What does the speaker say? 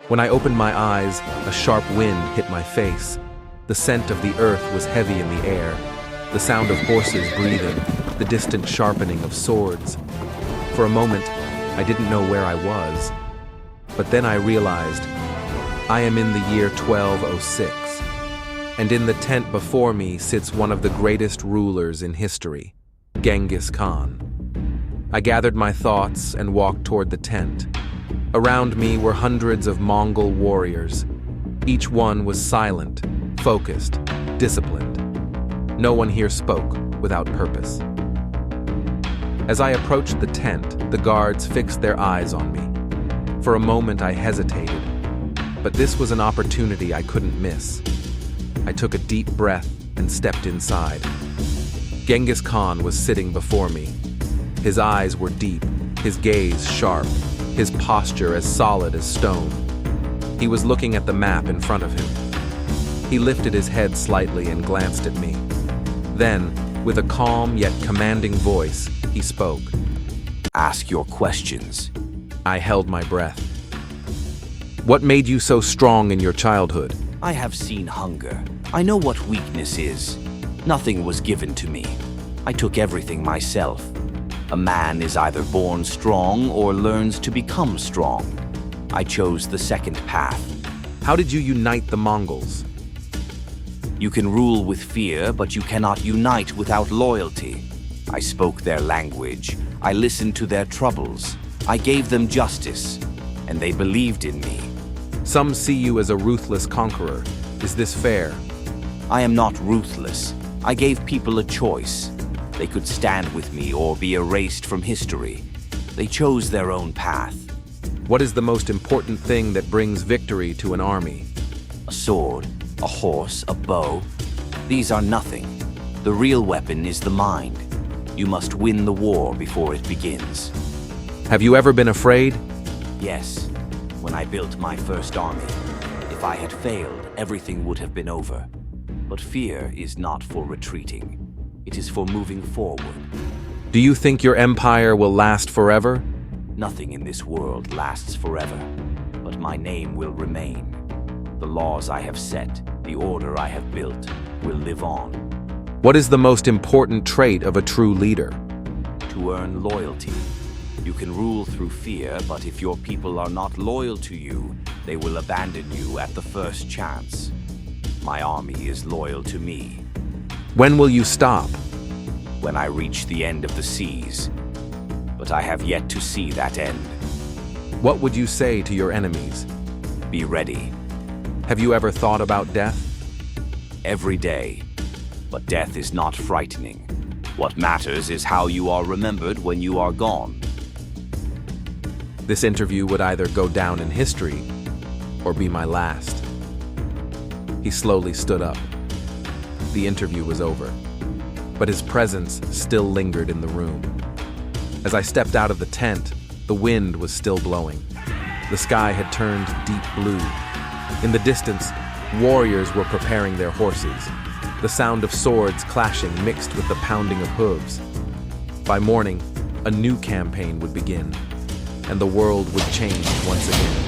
When I opened my eyes, a sharp wind hit my face. The scent of the earth was heavy in the air. The sound of horses breathing, the distant sharpening of swords. For a moment, I didn't know where I was. But then I realized I am in the year 1206, and in the tent before me sits one of the greatest rulers in history, Genghis Khan. I gathered my thoughts and walked toward the tent. Around me were hundreds of Mongol warriors. Each one was silent, focused, disciplined. No one here spoke without purpose. As I approached the tent, the guards fixed their eyes on me. For a moment I hesitated, but this was an opportunity I couldn't miss. I took a deep breath and stepped inside. Genghis Khan was sitting before me. His eyes were deep, his gaze sharp, his posture as solid as stone. He was looking at the map in front of him. He lifted his head slightly and glanced at me. Then, with a calm yet commanding voice, he spoke. Ask your questions. I held my breath. What made you so strong in your childhood? I have seen hunger. I know what weakness is. Nothing was given to me. I took everything myself. A man is either born strong or learns to become strong. I chose the second path. How did you unite the Mongols? You can rule with fear, but you cannot unite without loyalty. I spoke their language. I listened to their troubles. I gave them justice, and they believed in me. Some see you as a ruthless conqueror. Is this fair? I am not ruthless. I gave people a choice. They could stand with me or be erased from history. They chose their own path. What is the most important thing that brings victory to an army? A sword, a horse, a bow. These are nothing. The real weapon is the mind. You must win the war before it begins. Have you ever been afraid? Yes, when I built my first army. If I had failed, everything would have been over. But fear is not for retreating. It is for moving forward. Do you think your empire will last forever? Nothing in this world lasts forever, but my name will remain. The laws I have set, the order I have built, will live on. What is the most important trait of a true leader? To earn loyalty. You can rule through fear, but if your people are not loyal to you, they will abandon you at the first chance. My army is loyal to me. When will you stop? When I reach the end of the seas. But I have yet to see that end. What would you say to your enemies? Be ready. Have you ever thought about death? Every day. But death is not frightening. What matters is how you are remembered when you are gone. This interview would either go down in history or be my last. He slowly stood up. The interview was over, but his presence still lingered in the room. As I stepped out of the tent, the wind was still blowing. The sky had turned deep blue. In the distance, warriors were preparing their horses. The sound of swords clashing mixed with the pounding of hooves. By morning, a new campaign would begin, and the world would change once again.